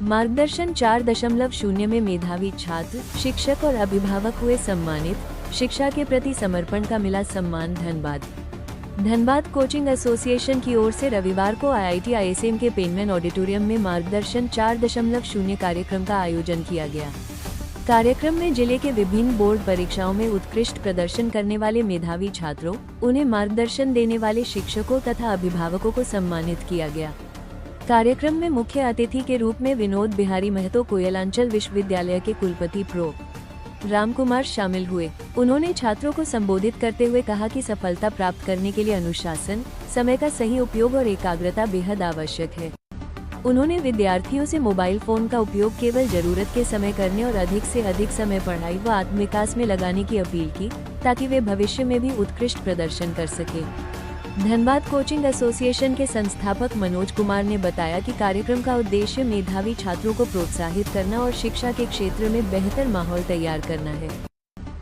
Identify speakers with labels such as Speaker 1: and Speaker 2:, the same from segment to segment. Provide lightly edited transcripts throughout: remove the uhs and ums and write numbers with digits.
Speaker 1: मार्गदर्शन 4.0 में मेधावी छात्र, शिक्षक और अभिभावक हुए सम्मानित। शिक्षा के प्रति समर्पण का मिला सम्मान। धनबाद कोचिंग एसोसिएशन की ओर से रविवार को IIT ISM के पेनमैन ऑडिटोरियम में मार्गदर्शन 4.0 कार्यक्रम का आयोजन किया गया। कार्यक्रम में जिले के विभिन्न बोर्ड परीक्षाओं में उत्कृष्ट प्रदर्शन करने वाले मेधावी छात्रों, उन्हें मार्गदर्शन देने वाले शिक्षकों तथा अभिभावकों को सम्मानित किया गया। कार्यक्रम में मुख्य अतिथि के रूप में विनोद बिहारी महतो कोयलांचल विश्वविद्यालय के कुलपति प्रो रामकुमार शामिल हुए। उन्होंने छात्रों को संबोधित करते हुए कहा कि सफलता प्राप्त करने के लिए अनुशासन, समय का सही उपयोग और एकाग्रता बेहद आवश्यक है। उन्होंने विद्यार्थियों से मोबाइल फोन का उपयोग केवल जरूरत के समय करने और अधिक से अधिक समय पढ़ाई व आत्मविकास में लगाने की अपील की, ताकि वे भविष्य में भी उत्कृष्ट प्रदर्शन कर सके। धनबाद कोचिंग एसोसिएशन के संस्थापक मनोज कुमार ने बताया कि कार्यक्रम का उद्देश्य मेधावी छात्रों को प्रोत्साहित करना और शिक्षा के क्षेत्र में बेहतर माहौल तैयार करना है।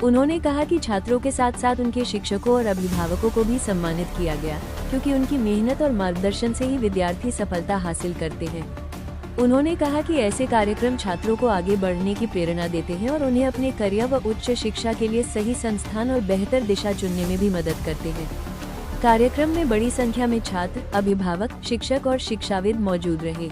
Speaker 1: उन्होंने कहा कि छात्रों के साथ साथ उनके शिक्षकों और अभिभावकों को भी सम्मानित किया गया, क्योंकि उनकी मेहनत और मार्गदर्शन से ही विद्यार्थी सफलता हासिल करते हैं। उन्होंने कहा कि ऐसे कार्यक्रम छात्रों को आगे बढ़ने की प्रेरणा देते हैं और उन्हें अपने करियर व उच्च शिक्षा के लिए सही संस्थान और बेहतर दिशा चुनने में भी मदद करते हैं। कार्यक्रम में बड़ी संख्या में छात्र, अभिभावक, शिक्षक और शिक्षाविद मौजूद रहे।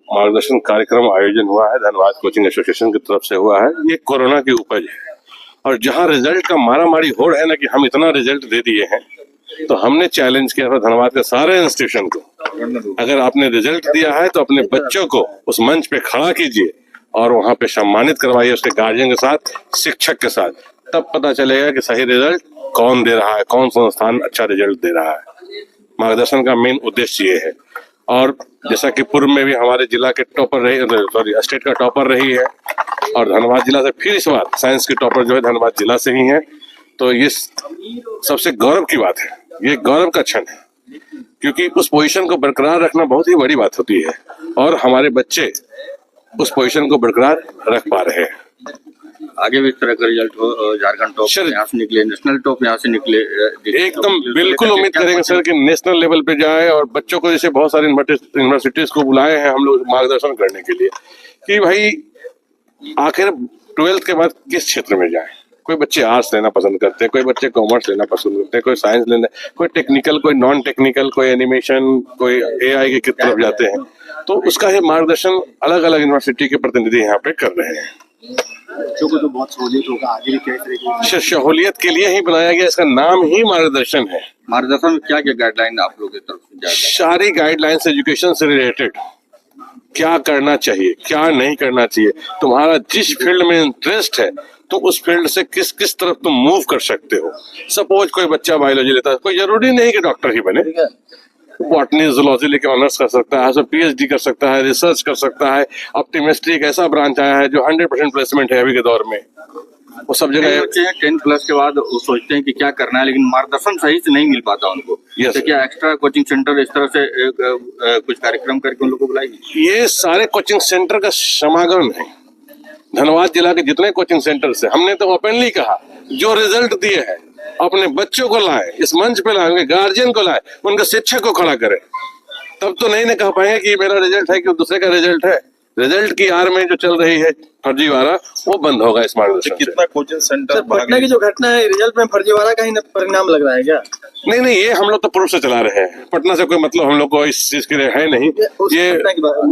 Speaker 2: मार्गदर्शन कार्यक्रम आयोजन हुआ है, धनबाद कोचिंग एसोसिएशन की तरफ से हुआ है। ये कोरोना की उपज है और जहां रिजल्ट का मारामारी होड़ है ना कि हम इतना रिजल्ट दे दिए हैं, तो हमने चैलेंज किया था धनबाद के सारे इंस्टीट्यूशन को, अगर आपने रिजल्ट दिया है तो अपने बच्चों को उस मंच पे खड़ा कीजिए और वहां पे सम्मानित करवाइए उसके गार्जियन के साथ, शिक्षक के साथ। तब पता चलेगा कि सही रिजल्ट कौन दे रहा है, कौन संस्थान अच्छा रिजल्ट दे रहा है। मार्गदर्शन का मेन उद्देश्य ये है। और जैसा कि पूर्व में भी हमारे जिला के टॉपर रही, स्टेट का टॉपर रही है और धनबाद जिला से फिर इस बार साइंस की टॉपर जो है धनबाद जिला से ही है, तो ये सबसे गौरव की बात है। ये गौरव का क्षण है, क्योंकि उस पोजीशन को बरकरार रखना बहुत ही बड़ी बात होती है और हमारे बच्चे उस पोजीशन को बरकरार रख पा रहे हैं।
Speaker 3: आगे भी इस तरह का रिजल्ट हो, झारखंड टॉप यहाँ से निकले, नेशनल टॉप यहाँ से निकले,
Speaker 2: एकदम बिल्कुल उम्मीद करेंगे सर कि नेशनल लेवल पे जाए और बच्चों को जैसे बहुत सारी यूनिवर्सिटीज को बुलाए हैं हम लोग मार्गदर्शन करने के लिए कि भाई आखिर 12th के बाद किस क्षेत्र में जाए। कोई बच्चे आर्ट्स लेना पसंद करते हैं, कोई बच्चे कॉमर्स लेना पसंद करते हैं, कोई साइंस लेना, कोई टेक्निकल, कोई नॉन टेक्निकल, कोई एनिमेशन, कोई AI की तरफ जाते हैं। तो उसका ये मार्गदर्शन अलग अलग यूनिवर्सिटी के प्रतिनिधि यहाँ पे कर रहे हैं।
Speaker 3: बच्चों को तो बहुत सहूलियत होगा आगे भी कई तरह की
Speaker 2: सहूलियत के लिए ही बनाया गया, इसका नाम ही मार्गदर्शन है।
Speaker 3: मार्गदर्शन में क्या क्या गाइडलाइन आप लोगों की तरफ से?
Speaker 2: सारी गाइडलाइंस एजुकेशन से रिलेटेड, क्या करना चाहिए, क्या नहीं करना चाहिए, तुम्हारा जिस फील्ड में इंटरेस्ट है तो उस फील्ड से किस किस तरफ तुम मूव कर सकते हो। सपोज कोई बच्चा बायोलॉजी लेता है, कोई जरूरी नहीं कि डॉक्टर ही बने, बॉटनी जूलॉजी लेके ऑनर्स कर सकता है, PhD कर सकता है, रिसर्च कर सकता है। ऑप्टिमिस्ट्री एक ऐसा ब्रांच आया है जो 100% प्लेसमेंट है अभी के दौर में, वो सब जगह।
Speaker 3: बच्चे 10th प्लस के बाद वो सोचते हैं कि क्या करना है, लेकिन मार्गदर्शन सही से नहीं मिल पाता उनको।
Speaker 2: yes,
Speaker 3: तो क्या एक्स्ट्रा कोचिंग सेंटर इस तरह से कुछ कार्यक्रम करके उन लोगों को बुलाएगी?
Speaker 2: ये सारे कोचिंग सेंटर का समागम है। धनबाद जिला के जितने कोचिंग सेंटर से हमने तो ओपनली कहा, जो रिजल्ट दिए हैं अपने बच्चों को लाए, इस मंच पे लाए, उनके गार्जियन को लाए, उनके शिक्षक को खड़ा करें। तब तो नहीं कह पाएंगे कि मेरा रिजल्ट है कि दूसरे का रिजल्ट है। रिजल्ट की आड़ में जो चल रही है फर्जीवाड़ा, वो बंद होगा इस मार्गदर्शन।
Speaker 4: कितना कोचिंग सेंटर
Speaker 5: पटना की जो घटना है, रिजल्ट में फर्जीवाड़ा का ही परिणाम लग रहा है क्या?
Speaker 2: नहीं, ये हम लोग तो पूर्व से चला रहे हैं। पटना से कोई मतलब हम लोग को इस चीज के लिए है नहीं। ये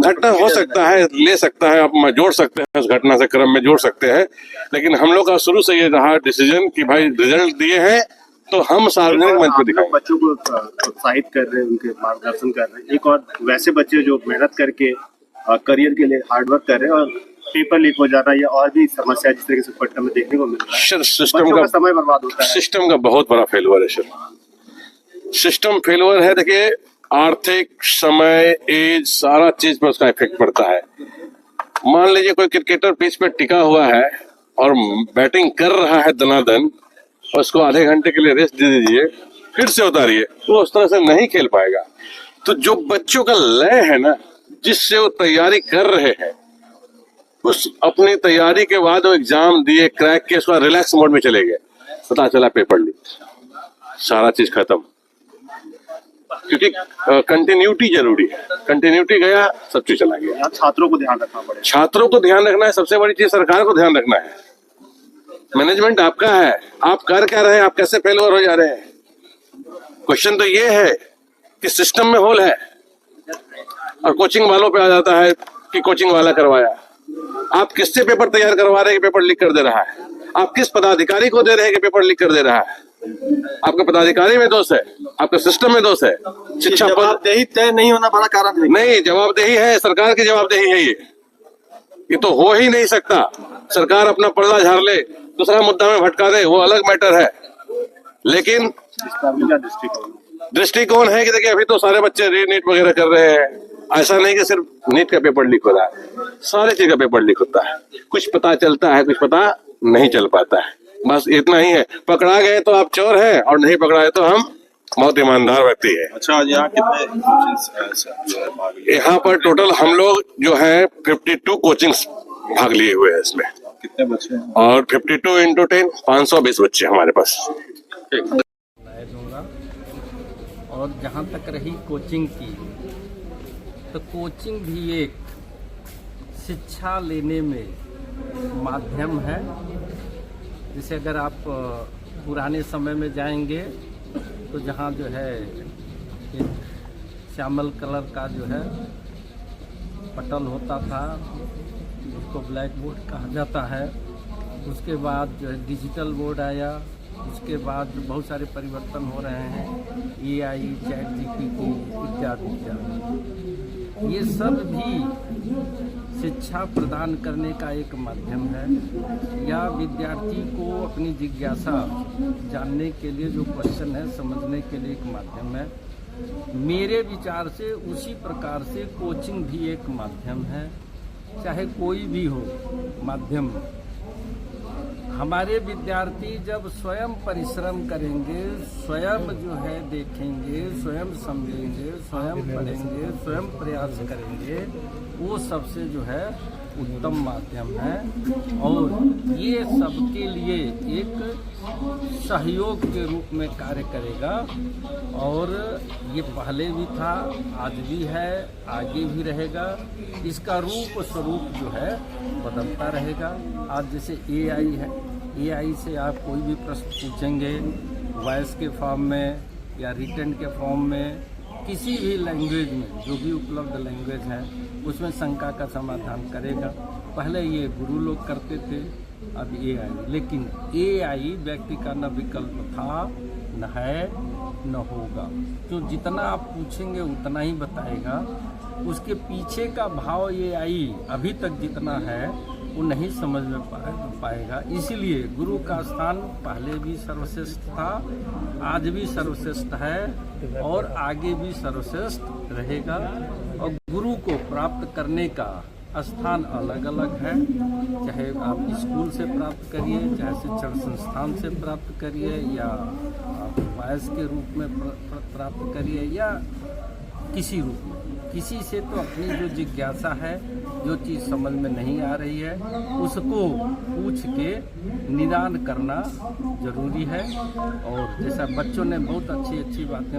Speaker 2: घटना हो सकता है, ले सकता है, आप जोड़ सकते हैं, उस घटना से क्रम में जोड़ सकते हैं, लेकिन हम लोग का शुरू से ये रहा डिसीजन कि भाई रिजल्ट दिए हैं तो हम सार्वजनिक मंच पर दिखाएं।
Speaker 4: बच्चों को प्रोत्साहित कर रहे हैं, उनके मार्गदर्शन कर रहे हैं। एक और वैसे बच्चे जो मेहनत करके करियर के लिए हार्डवर्क कर रहे हैं और पेपर लीक हो जाता है या और भी समस्या जिस तरीके से पटना में देखने को मिल रहा है,
Speaker 2: सिस्टम का
Speaker 4: समय बर्बाद होता है।
Speaker 2: सिस्टम का बहुत बड़ा फेलुअर है सर, सिस्टम फेलुअर है। देखिए, आर्थिक, समय, एज, सारा चीज पर उसका इफेक्ट पड़ता है। मान लीजिए कोई क्रिकेटर पिच पे टिका हुआ है और बैटिंग कर रहा है दनादन, और उसको आधे घंटे के लिए रेस्ट दे दीजिए, फिर से उतारिए, वो उस तरह से नहीं खेल पाएगा। तो जो बच्चों का लय है ना, जिससे वो तैयारी कर रहे हैं, उस अपनी तैयारी के बाद वो एग्जाम दिए, क्रैक के, उसका रिलैक्स मोड में चले गए। पता चला पेपर लीक, सारा चीज खत्म। क्योंकि कंटिन्यूटी जरूरी है, कंटिन्यूटी गया सब चीज चला गया।
Speaker 4: यहाँ छात्रों को ध्यान रखना पड़ेगा।
Speaker 2: छात्रों को ध्यान रखना है, सबसे बड़ी चीज सरकार को ध्यान रखना है। मैनेजमेंट आपका है, आप कर क्या रहे हैं, आप कैसे फेलवर हो जा रहे हैं। क्वेश्चन तो ये है कि सिस्टम में होल है और कोचिंग वालों पे आ जाता है कि कोचिंग वाला करवाया। आप किससे पेपर तैयार करवा रहे हैं कि पेपर लीक कर दे रहा है? आप किस पदाधिकारी को दे रहे हैं कि पेपर लीक कर दे रहा है? आपके पदाधिकारी में दोष है, आपके सिस्टम में दोष है। शिक्षा पद
Speaker 5: जवाबदेही तय नहीं होना बड़ा कारण है।
Speaker 2: नहीं, जवाबदेही है, सरकार की जवाबदेही है। ये तो हो ही नहीं सकता। सरकार अपना पर्दा झाड़ ले, दूसरा मुद्दा में भटका दे, वो अलग मैटर है। लेकिन दृष्टिकोण है कि देखिए अभी तो सारे बच्चे रीनीट वगैरह कर रहे हैं। ऐसा नहीं कि सिर्फ नीट का पेपर लीक हो रहा है, सारे चीज का पेपर लीक होता है। कुछ पता चलता है, कुछ पता नहीं चल पाता है। बस इतना ही है। पकड़ा गए तो आप चोर हैं और नहीं पकड़ा है तो हम बहुत ईमानदार व्यक्ति है।
Speaker 6: अच्छा, आज यहाँ कितने
Speaker 2: यहाँ पर टोटल हम लोग जो है 52 कोचिंग्स भाग लिए हुए हैं इसमें।
Speaker 6: कितने बच्चे हैं?
Speaker 2: और 52 into 10 520 बच्चे हमारे पास।
Speaker 7: दूंगा। और जहाँ तक रही कोचिंग की, तो कोचिंग भी एक शिक्षा लेने में माध्यम है। जैसे अगर आप पुराने समय में जाएंगे तो जहाँ जो है एक श्यामल कलर का जो है पटल होता था, उसको ब्लैक बोर्ड कहा जाता है। उसके बाद जो है डिजिटल बोर्ड आया। उसके बाद बहुत सारे परिवर्तन हो रहे हैं, AI, चैट GPT इत्यादि इत्यादि। ये सब भी शिक्षा प्रदान करने का एक माध्यम है, या विद्यार्थी को अपनी जिज्ञासा जानने के लिए जो क्वेश्चन है समझने के लिए एक माध्यम है। मेरे विचार से उसी प्रकार से कोचिंग भी एक माध्यम है, चाहे कोई भी हो माध्यम। हमारे विद्यार्थी जब स्वयं परिश्रम करेंगे, स्वयं जो है देखेंगे, स्वयं समझेंगे, स्वयं पढ़ेंगे, स्वयं प्रयास करेंगे, वो सबसे जो है उत्तम माध्यम है। और ये सबके लिए एक सहयोग के रूप में कार्य करेगा। और ये पहले भी था, आज भी है, आगे भी रहेगा। इसका रूप स्वरूप जो है बदलता रहेगा। आज जैसे AI है, AI से आप कोई भी प्रश्न पूछेंगे वॉइस के फॉर्म में या रिटन के फॉर्म में, किसी भी लैंग्वेज में, जो भी उपलब्ध लैंग्वेज है उसमें शंका का समाधान करेगा। पहले ये गुरु लोग करते थे, अब AI। लेकिन AI व्यक्ति का न विकल्प था, न है, न होगा। तो जितना आप पूछेंगे उतना ही बताएगा। उसके पीछे का भाव AI अभी तक जितना है वो नहीं समझ में पाएगा। इसीलिए गुरु का स्थान पहले भी सर्वश्रेष्ठ था, आज भी सर्वश्रेष्ठ है और आगे भी सर्वश्रेष्ठ रहेगा। और गुरु को प्राप्त करने का स्थान अलग अलग है, चाहे आप स्कूल से प्राप्त करिए, चाहे शिक्षण संस्थान से प्राप्त करिए, या आप वायस के रूप में प्राप्त करिए, या किसी रूप में। किसी से तो अपनी जो जिज्ञासा है, जो चीज़ समझ में नहीं आ रही है, उसको पूछ के निदान करना जरूरी है। और जैसा बच्चों ने बहुत अच्छी अच्छी बातें